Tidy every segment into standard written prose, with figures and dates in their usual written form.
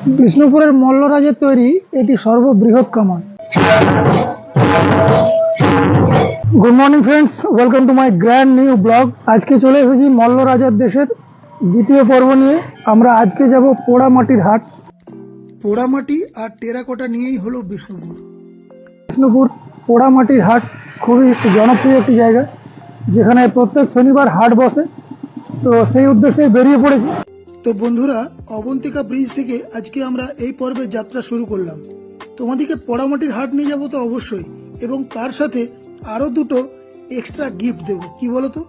বিষ্ণুপুরের মল্লরাজের তৈরি এটি সর্ববৃহৎ কামান। Good morning friends, welcome to my grand new blog. আজকে চলে এসেছি মল্লরাজার দেশের দ্বিতীয় পর্ব নিয়ে। আমরা আজকে যাব পোড়ামাটির হাট। পোড়ামাটি আর টেরাকোটা নিয়েই হলো বিষ্ণুপুর। বিষ্ণুপুর পোড়ামাটির হাট খুবই জনপ্রিয় একটি জায়গা, যেখানে প্রত্যেক শনিবার হাট বসে। তো সেই উদ্দেশ্যে বেরিয়ে পড়েছি। তো বন্ধুরা, অবন্তিকা ব্রিজ থেকে আজকে আমরা এই পর্বের যাত্রা শুরু করলাম। তোমাদেরকে পোড়ামাটির হাট নিয়ে যাবো তো অবশ্যই, এবং তার সাথে আরো দুটো এক্সট্রা গিফট দেব। কি বলো তো,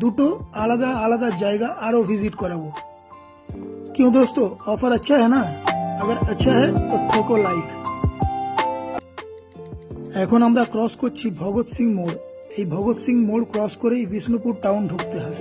দুটো আলাদা আলাদা জায়গা আরো ভিজিট করাবো। क्यों दोस्तों, ऑफर अच्छा है ना? अगर अच्छा है तो ठोको लाइक। এখন আমরা ক্রস করছি ভগৎ সিং মোড়। এই ভগৎ সিং মোড় ক্রস করেই বিষ্ণুপুর টাউন ঢুকতে হয়।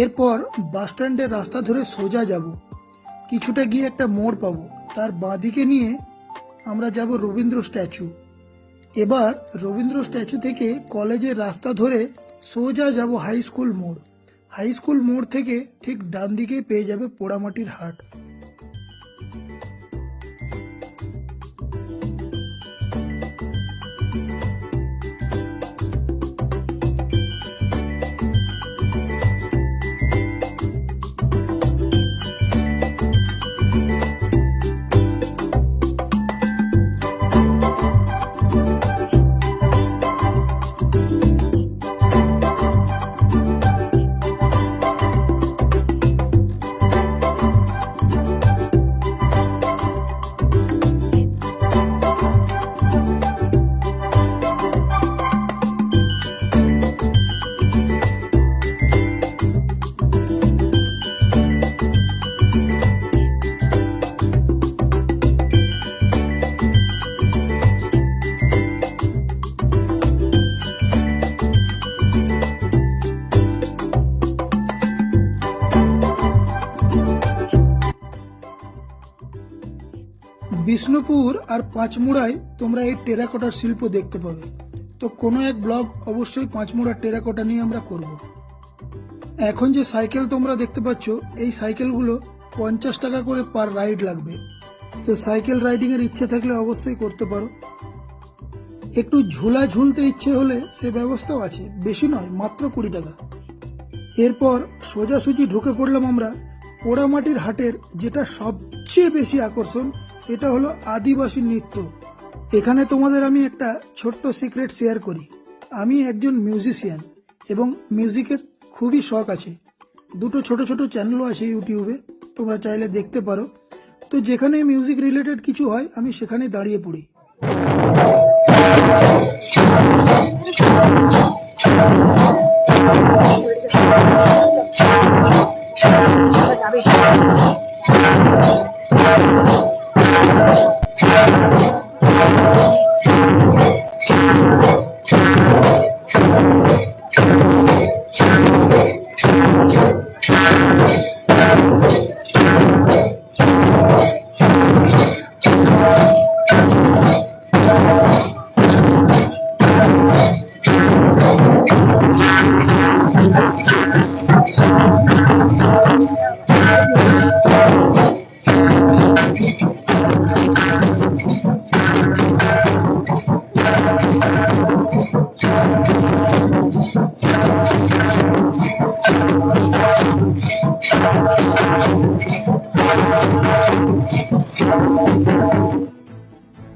এরপর বাস স্ট্যান্ডের রাস্তা ধরে সোজা যাব। কিছুটা গিয়ে একটা মোড় পাবো, তার বাঁদিকে নিয়ে আমরা যাব রবীন্দ্র স্ট্যাচু। এবার রবীন্দ্র স্ট্যাচু থেকে কলেজের রাস্তা ধরে সোজা যাব হাই স্কুল মোড়। হাই স্কুল মোড় থেকে ঠিক ডান দিকে পেয়ে যাবে পোড়ামাটির হাট। বিষ্ণুপুর আর পাঁচমুড়ায় তোমরা এই টেরাকোটার শিল্প দেখতে পাবে। তো কোনো এক ব্লগ অবশ্যই পাঁচমুড়ার টেরাকোটা নিয়ে আমরা করব। এখন যে সাইকেল তোমরা দেখতে পাচ্ছ, এই সাইকেলগুলো 50 টাকা করে পার রাইড লাগবে। তো সাইকেল রাইডিং এর ইচ্ছে থাকলে অবশ্যই করতে পারো। একটু ঝুলা ঝুলতে ইচ্ছে হলে সে ব্যবস্থাও আছে, বেশি নয়, মাত্র 20 টাকা। এরপর সোজাসুজি ঢুকে পড়লাম আমরা পোড়ামাটির হাটের যেটা সবচেয়ে বেশি আকর্ষণ, সেটা হলো আদিবাসী নৃত্য। এখানে তোমাদের আমি একটা ছোট্ট সিক্রেট শেয়ার করি। আমি একজন মিউজিশিয়ান এবং মিউজিকের খুবই শখ আছে। দুটো ছোট ছোট চ্যানেলও আছে ইউটিউবে, তোমরা চাইলে দেখতে পারো। তো যেখানে মিউজিক রিলেটেড কিছু হয় আমি সেখানে দাঁড়িয়ে পড়ি।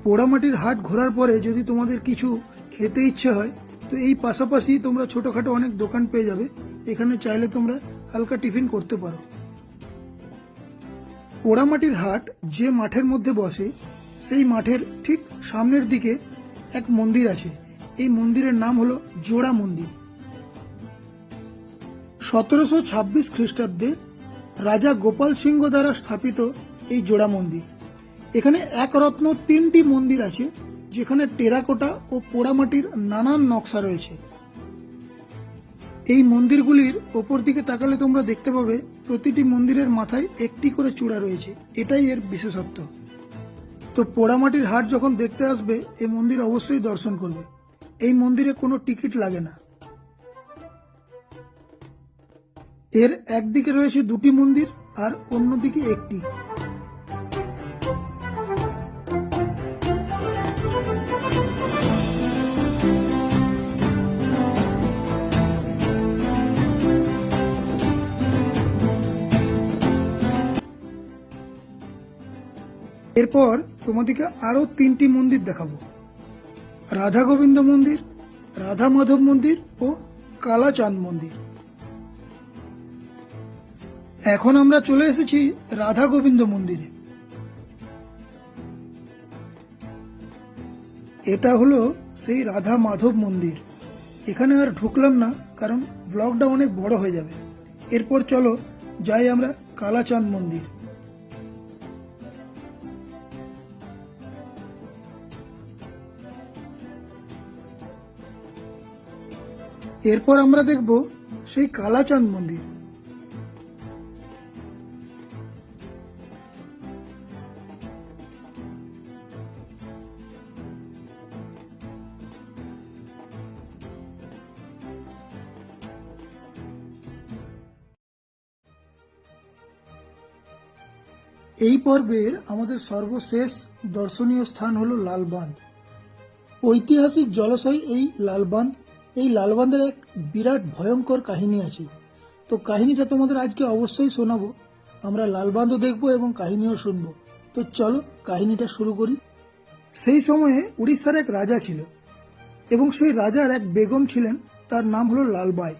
পোড়ামাটির হাট ঘোরার পরে যদি তোমাদের কিছু খেতে ইচ্ছে হয়, তো এই পাশাপাশি তোমরা ছোটখাটো অনেক দোকান পেয়ে যাবে। এখানে চাইলে তোমরা হালকা টিফিন করতে পারো। পোড়ামাটির হাট যে মাঠের মধ্যে বসে, সেই মাঠের ঠিক সামনের দিকে এক মন্দির আছে। এই মন্দিরের নাম হলো জোড়া মন্দির। 1726 খ্রিস্টাব্দে রাজা গোপাল সিংহ দ্বারা স্থাপিত এই জোড়া মন্দির। এখানে এক রত্ন 3টি মন্দির আছে, যেখানে টেরাকোটা ও পোড়ামাটির নানান নকশা রয়েছে। এই মন্দিরগুলির ওপর দিকে তাকালে তোমরা দেখতে পাবে প্রতিটি মন্দিরের মাথায় একটি করে চূড়া রয়েছে, এটাই এর বিশেষত্ব। তো পোড়ামাটির হাট যখন দেখতে আসবে এই মন্দির অবশ্যই দর্শন করবে। এই মন্দিরে কোনো টিকিট লাগে না। এর একদিকে রয়েছে দুটি মন্দির আর অন্যদিকে একটি। এরপর তোমাদেরকে আরো 3টি মন্দির দেখাবো: রাধা গোবিন্দ মন্দির, রাধা মাধব মন্দির ও কালাচাঁদ মন্দির। এখন আমরা চলে এসেছি রাধা গোবিন্দ মন্দিরে। এটা হলো সেই রাধা মাধব মন্দির। এখানে আর ঢুকলাম না, কারণ ব্লগটা অনেক বড় হয়ে যাবে। এরপর চলো যাই আমরা কালাচাঁদ মন্দির। এরপর আমরা দেখব সেই কালাচাঁদ মন্দির। এই পর্বের আমাদের সর্বশেষ দর্শনীয় স্থান হলো লালবাঁধ। ঐতিহাসিক জলাশয় এই লালবাঁধ। এই লালবাঁধের এক বিরাট ভয়ঙ্কর কাহিনী আছে। তো কাহিনীটা তোমাদের আজকে অবশ্যই শোনাবো। আমরা লালবাঁধও দেখবো এবং কাহিনীও শুনবো। তো চলো কাহিনীটা শুরু করি। সেই সময়ে উড়িষ্যার এক রাজা ছিল এবং সেই রাজার এক বেগম ছিলেন, তার নাম হলো লালবাই।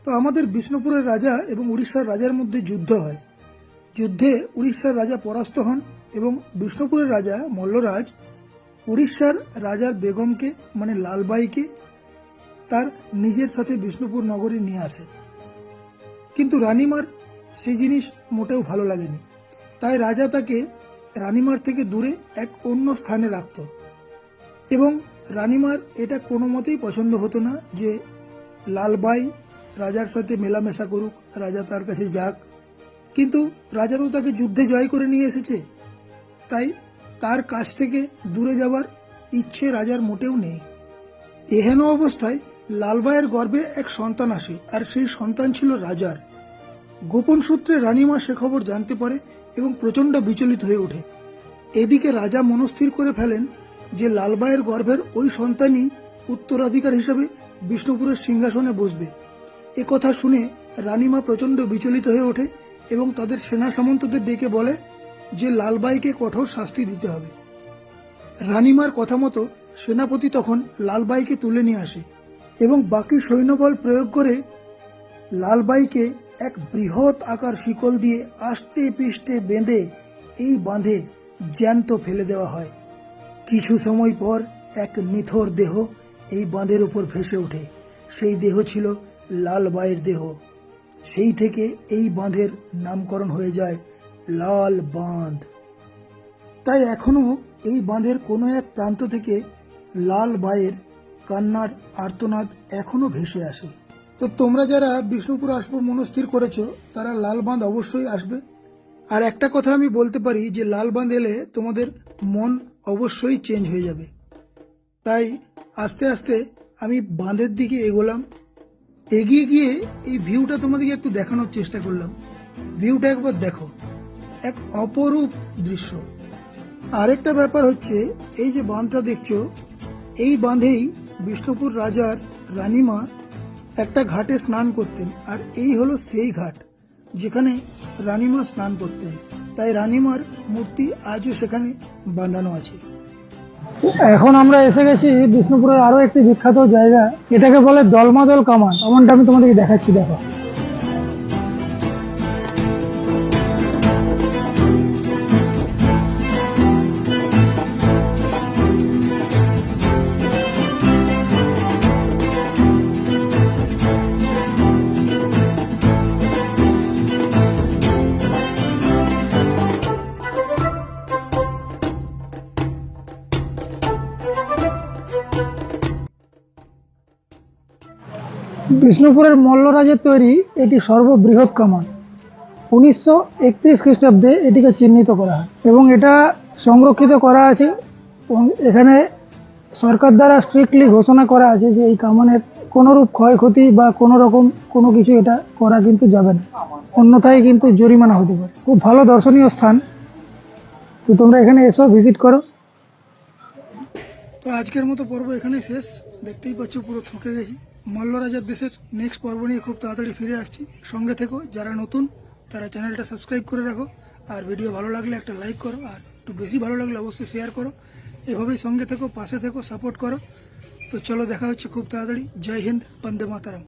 তো আমাদের বিষ্ণুপুরের রাজা এবং উড়িষ্যার রাজার মধ্যে যুদ্ধ হয়। যুদ্ধে উড়িষ্যার রাজা পরাস্ত হন এবং বিষ্ণুপুরের রাজা মল্লরাজ উড়িষ্যার রাজার বেগমকে মানে লালবাইকে তার নিজের সাথে বিষ্ণুপুর নগরী নিয়ে আসে। কিন্তু রানীমার সেই জিনিস মোটেও ভালো লাগেনি। তাই রাজা তাকে রানীমার থেকে দূরে এক অন্য স্থানে রাখত এবং রানীমার এটা কোনো মতেই পছন্দ হতো না যে লালবাই রাজার সাথে মেলামেশা করুক, রাজা তার কাছে যাক। কিন্তু রাজা তো তাকে যুদ্ধে জয় করে নিয়ে এসেছে, তাই তার কাছ থেকে দূরে যাবার ইচ্ছে রাজার মোটেও নেই। এহেন অবস্থায় লালবাইয়ের গর্ভে এক সন্তান আসে, আর সেই সন্তান ছিল রাজার। গোপন সূত্রে রানীমা সে খবর জানতে পারে এবং প্রচন্ড বিচলিত হয়ে ওঠে। এদিকে রাজা মনস্থির করে ফেলেন যে লালবাইয়ের গর্ভের ওই সন্তানই উত্তরাধিকার হিসেবে বিষ্ণুপুরের সিংহাসনে বসবে। একথা শুনে রানীমা প্রচন্ড বিচলিত হয়ে ওঠে এবং তাদের সেনা সামন্তদের ডেকে বলে যে লালবাইকে কঠোর শাস্তি দিতে হবে। রানীমার কথা মতো সেনাপতি তখন লালবাইকে তুলে নিয়ে আসে এবং বাকি সৈন্যবল প্রয়োগ করে লালবাইকে এক বৃহৎ আকার শিকল দিয়ে আষ্টে পিষ্টে বেঁধে এই বাঁধে জ্যান্ত ফেলে দেওয়া হয়। কিছু সময় পর এক নিথর দেহ এই বাঁধের উপর ভেসে ওঠে। সেই দেহ ছিল লালবাইয়ের দেহ। সেই থেকে এই বাঁধের নামকরণ হয়ে যায় লাল বাঁধ। তাই এখনো এই বাঁধের কোনো এক প্রান্ত থেকে লালবাইয়ের কান্নার আর্তনাদ এখনো ভেসে আসে। তো তোমরা যারা বিষ্ণুপুর আসবো মনস্থির করেছো তারা লাল বাঁধ অবশ্যই আসবে। আর একটা কথা আমি বলতে পারি যে লাল বাঁধ এলে তোমাদের মন অবশ্যই চেঞ্জ হয়ে যাবে। তাই আস্তে আস্তে আমি বাঁধের দিকে এগোলাম। এগিয়ে গিয়ে এই ভিউটা তোমাদেরকে একটু দেখানোর চেষ্টা করলাম। ভিউটা একবার দেখো, এক অপরূপ দৃশ্য। আরেকটা ব্যাপার হচ্ছে, এই যে বাঁধটা দেখছো, এই বাঁধেই বিষ্ণুপুর রাজার রানীমা একটা ঘাটে স্নান করতেন, আর এই হলো সেই ঘাট যেখানে রানীমা স্নান করতেন। তাই রানীমার মূর্তি আজও সেখানে বাঁধানো আছে। এখন আমরা এসে গেছি বিষ্ণুপুরের আরো একটি বিখ্যাত জায়গা, এটাকে বলে দলমাদল কামান। কামানটা আমি তোমাদেরকে দেখাচ্ছি, দেখো। বিষ্ণুপুরের মল্লরাজের তৈরি এটি সর্ববৃহৎ কামান। 1931 খ্রিস্টাব্দে এটিকে চিহ্নিত করা হয় এবং এটা সংরক্ষিত করা আছে এবং এখানে সরকার দ্বারা স্ট্রিক্টলি ঘোষণা করা আছে যে এই কামানের কোনোরূপ ক্ষয়ক্ষতি বা কোনো রকম কোনো কিছু এটা করা কিন্তু যাবে না, অন্যথায় কিন্তু জরিমানা হতে পারে। খুব ভালো দর্শনীয় স্থান, তো তোমরা এখানে এসো, ভিজিট করো। তো আজকের মতো পর্ব এখানেই শেষ। দেখতেই পাচ্ছ পুরো থকে গেছি। মল্লরাজার দেশের নেক্সট পর্ব নিয়ে খুব তাড়াতাড়ি ফিরে আসছি। সঙ্গে থেকো, যারা নতুন তারা চ্যানেলটা সাবস্ক্রাইব করে রাখো, আর ভিডিও ভালো লাগলে একটা লাইক করো, আর একটু বেশি ভালো লাগলে অবশ্যই শেয়ার করো। এভাবেই সঙ্গে থেকো, পাশে থেকো, সাপোর্ট করো। তো চলো, দেখা হচ্ছে খুব তাড়াতাড়ি। জয় হিন্দ, বন্দে মাতারাম।